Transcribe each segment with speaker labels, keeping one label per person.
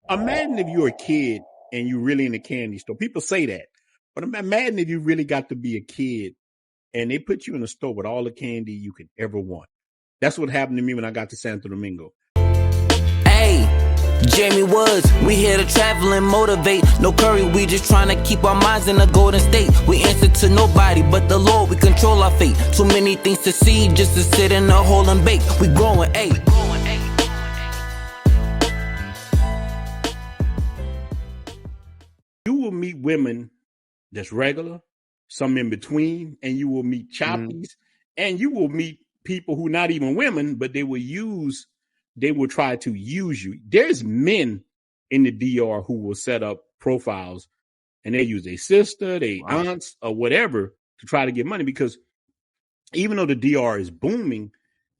Speaker 1: Imagine if you're a kid and you're really in the candy store. People say that, but imagine if you really got to be a kid and they put you in a store with all the candy you could ever want. That's what happened to me when I got to Santo Domingo.
Speaker 2: Hey, Jamie Woods, we here to travel and motivate. No curry, we just trying to keep our minds in a golden state. We answer to nobody but the Lord, we control our fate. Too many things to see just to sit in a hole and bake. We growing, ayy.
Speaker 1: You will meet women that's regular, some in between, and you will meet choppies, and you will meet people who not even women, but they will try to use you. There's men in the DR who will set up profiles and they use their sister, their aunts, or whatever to try to get money, because even though the DR is booming,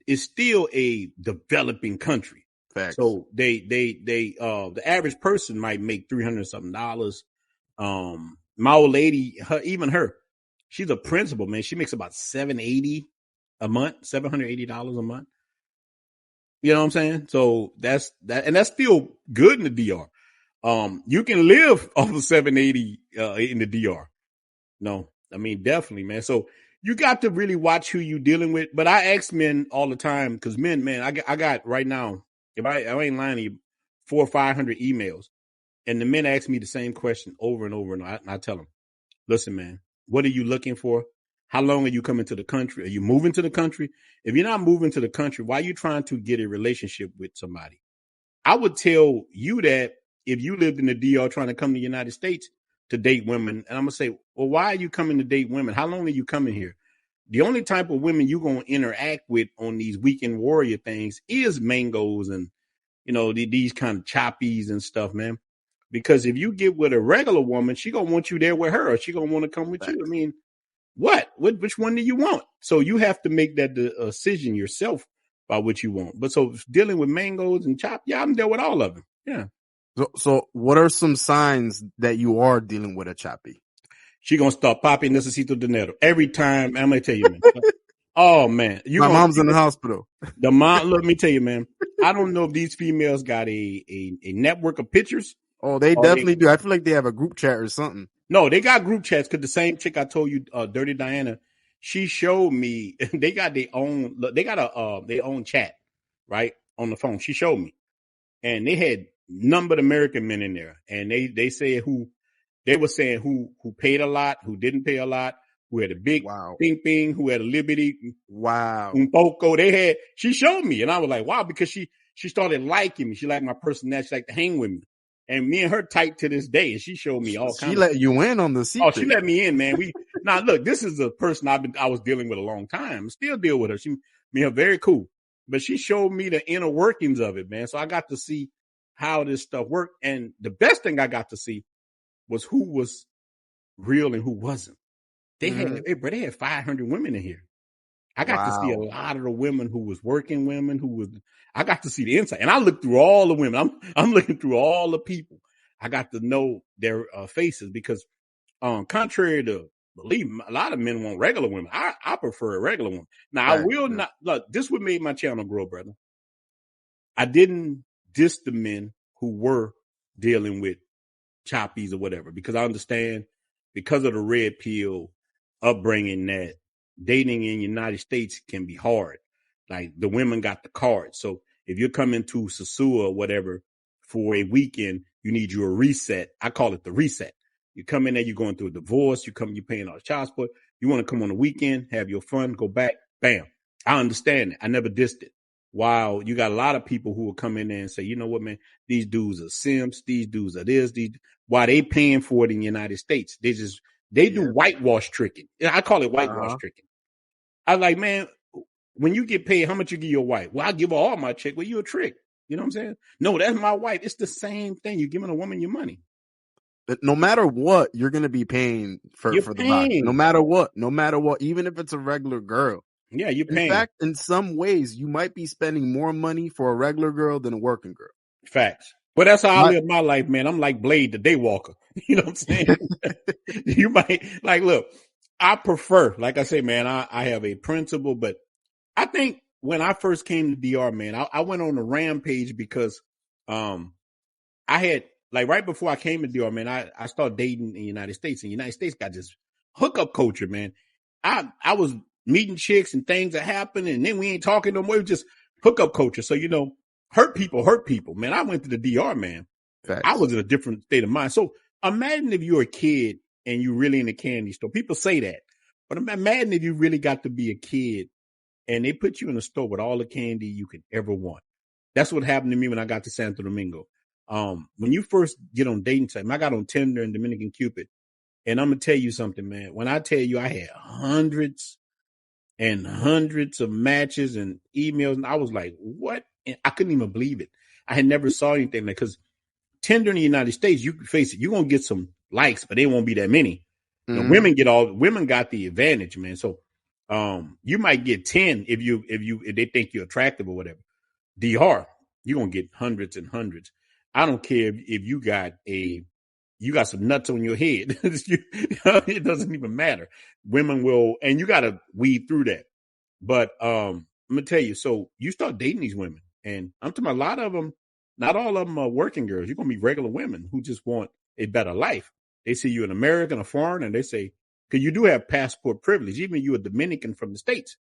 Speaker 1: it's still a developing country.
Speaker 3: Facts.
Speaker 1: So the average person might make $300 something. My old lady, she's a principal, man. She makes about $780 a month, $780 a month. You know what I'm saying? So that's still good in the DR. You can live off of 780 in the DR. No, I mean, definitely, man. So you got to really watch who you dealing with. But I ask men all the time, because men, man, I got right now, if I ain't lying to you, 400 or 500 emails. And the men ask me the same question over and over. And I tell them, listen, man, what are you looking for? How long are you coming to the country? Are you moving to the country? If you're not moving to the country, why are you trying to get a relationship with somebody? I would tell you that if you lived in the DR trying to come to the United States to date women, and I'm going to say, well, why are you coming to date women? How long are you coming here? The only type of women you're going to interact with on these weekend warrior things is mangoes and, these kind of choppies and stuff, man. Because if you get with a regular woman, she going to want you there with her, or she going to want to come with you. I mean, which one do you want? So you have to make that decision yourself by what you want. But so dealing with mangoes and chop, I'm there with all of them. Yeah.
Speaker 3: So what are some signs that you are dealing with a choppy?
Speaker 1: She going to start popping necesito dinero every time. I'm going to tell you, man. Oh, man.
Speaker 3: My mom's in the hospital.
Speaker 1: Let me tell you, man. I don't know if these females got a network of pictures.
Speaker 3: Oh, they definitely do. I feel like they have a group chat or something.
Speaker 1: No, they got group chats, because the same chick I told you, Dirty Diana, she showed me they got their own chat, right, on the phone. She showed me, and they had none but American men in there, and they said who paid a lot, who didn't pay a lot, who had a big ping, who had a liberty, un poco. She showed me, and I was like, wow, because she started liking me. She liked my personality. She liked to hang with me. And me and her tight to this day, and she showed me all kinds.
Speaker 3: She let you in on the secret.
Speaker 1: Oh, she let me in, man. Now look, this is a person I was dealing with a long time. Still deal with her. Her very cool, but she showed me the inner workings of it, man. So I got to see how this stuff worked, and the best thing I got to see was who was real and who wasn't. They had 500 women in here. I got to see a lot of the women who was working women, I got to see the inside. And I looked through all the women. I'm looking through all the people. I got to know their faces, because contrary to believe, a lot of men want regular women. I prefer a regular woman. Now, I will not, look, this would make my channel grow, brother. I didn't diss the men who were dealing with choppies or whatever, because I understand, because of the red pill upbringing, that dating in the United States can be hard. Like, the women got the card. So if you're coming to Sosua or whatever for a weekend, you need your reset. I call it the reset. You come in there, you're going through a divorce, you're paying all the child support. You want to come on the weekend, have your fun, go back, bam. I understand it. I never dissed it. While you got a lot of people who will come in there and say, you know what, man, these dudes are simps, these dudes are this, why they paying for it in the United States? They do whitewash tricking. I call it whitewash tricking. I like, man, when you get paid, how much you give your wife? Well, I give her all my check. Well, you a trick. You know what I'm saying? No, that's my wife. It's the same thing. You're giving a woman your money.
Speaker 3: But no matter what, you're going to be paying for the box. No matter what, even if it's a regular girl.
Speaker 1: Yeah, you're paying.
Speaker 3: In fact, in some ways, you might be spending more money for a regular girl than a working girl.
Speaker 1: Facts. But that's how I live my life, man. I'm like Blade, the day walker. You know what I'm saying? You might, like, look, I prefer, like I say, man, I have a principle, but I think when I first came to DR, man, I went on a rampage because I I had like right before I came to DR, man, I started dating in the United States, and the United States got this hookup culture, man. I was meeting chicks and things that happened, and then we ain't talking no more. It was just hookup culture. So, hurt people, man. I went to the DR, man.
Speaker 3: Facts.
Speaker 1: I was in a different state of mind. So imagine if you're a kid and you really in a candy store. People say that, but imagine if you really got to be a kid and they put you in a store with all the candy you could ever want. That's what happened to me when I got to Santo Domingo. When you first get on dating site, I got on Tinder and Dominican Cupid, and I'm gonna tell you something, man. When I tell you I had hundreds and hundreds of matches and emails, and I was like, what? And I couldn't even believe it. I had never saw anything like, because Tinder in the United States, you can face it, you're gonna get some likes, but they won't be that many.
Speaker 3: Mm-hmm.
Speaker 1: Women got the advantage, man. So you might get 10 if they think you're attractive or whatever. DR, you're gonna get hundreds and hundreds. I don't care if you got some nuts on your head. It doesn't even matter. Women will, and you gotta weed through that. But I'm gonna tell you, so you start dating these women, and I'm talking about a lot of them, not all of them are working girls. You're gonna be regular women who just want a better life. They see you an American, a foreigner, and they say, because you do have passport privilege, even you a Dominican from the States,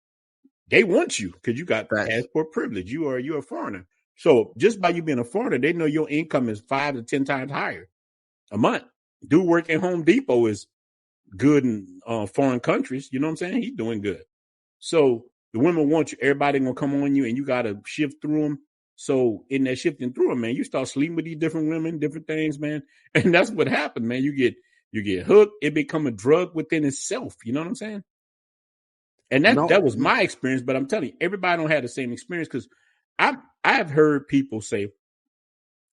Speaker 1: they want you because you got passport privilege. You're a foreigner. So just by you being a foreigner, they know your income is 5 to 10 times higher a month. Dude working at Home Depot is good in foreign countries. You know what I'm saying? He's doing good. So the women want you. Everybody gonna come on you, and you gotta shift through them. So in that shifting through them, man, you start sleeping with these different women, different things, man. And that's what happened, man. You get hooked. It become a drug within itself. You know what I'm saying? And that was my experience. But I'm telling you, everybody don't have the same experience, because I've heard people say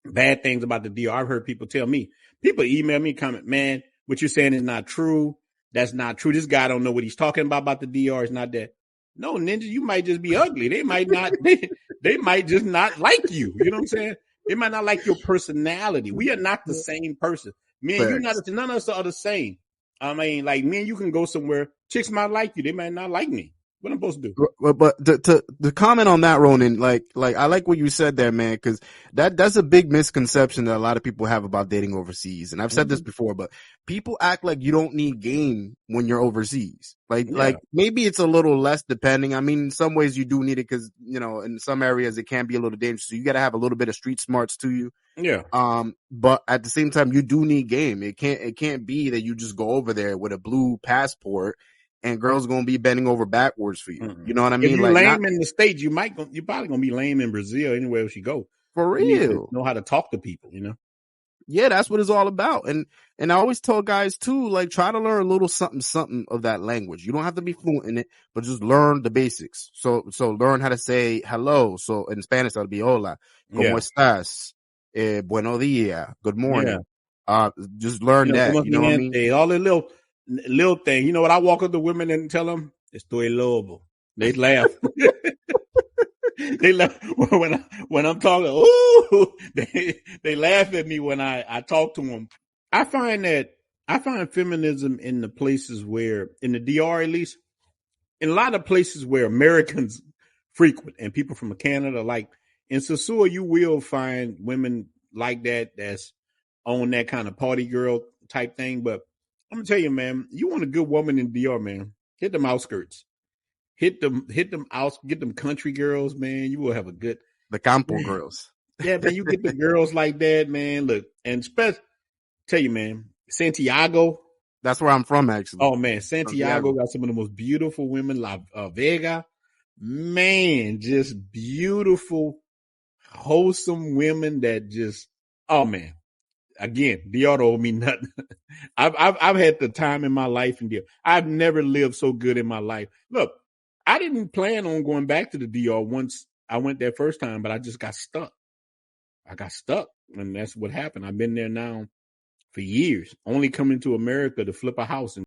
Speaker 1: bad things about the DR. I've heard people tell me, people email me, comment, man, what you're saying is not true. That's not true. This guy don't know what he's talking about the DR. It's not that. No, Ninja, you might just be ugly. They might not, they might just not like you. You know what I'm saying? They might not like your personality. We are not the same person. Me and you, none of us are the same. I mean, like, me and you can go somewhere. Chicks might like you. They might not like me. What I'm supposed to do?
Speaker 3: But to comment on that, Ronin, like I like what you said there, man, because that's a big misconception that a lot of people have about dating overseas. And I've said this before, but people act like you don't need game when you're overseas. Like maybe it's a little less depending. I mean, in some ways you do need it because, in some areas it can be a little dangerous. So you got to have a little bit of street smarts to you.
Speaker 1: Yeah.
Speaker 3: But at the same time, you do need game. It can't be that you just go over there with a blue passport and girls gonna be bending over backwards for you. Mm-hmm. You know what I mean?
Speaker 1: If you're lame in the States, you're probably gonna be lame in Brazil anywhere else you go.
Speaker 3: For real.
Speaker 1: You need to know how to talk to people,
Speaker 3: Yeah, that's what it's all about. And I always tell guys too, like, try to learn a little something of that language. You don't have to be fluent in it, but just learn the basics. So learn how to say hello. So in Spanish, that'll be hola. ¿Cómo estás? Buenos días. Good morning. Yeah. Just learn that. You know what I mean?
Speaker 1: All the little thing. You know what? I walk up to women and tell them, estoy lobo. They laugh. They laugh when I'm talking. Ooh, they laugh at me when I talk to them. I find feminism in the places where, in the DR at least, in a lot of places where Americans frequent and people from Canada, like in Sosua, you will find women like that's on that kind of party girl type thing. But I'm gonna tell you, man, you want a good woman in DR, man, hit them outskirts. Hit them out, get them country girls, man. You will have
Speaker 3: the campo girls.
Speaker 1: Yeah, man, you get the girls like that, man. Look, and tell you, man, Santiago.
Speaker 3: That's where I'm from, actually.
Speaker 1: Oh man, Santiago got some of the most beautiful women, La Vega. Man, just beautiful, wholesome women that just, oh man. Again, DR don't owe me nothing. I've had the time in my life in DR. I've never lived so good in my life. Look, I didn't plan on going back to the DR once I went there first time, but I just got stuck. I got stuck, and that's what happened. I've been there now for years, only coming to America to flip a house. And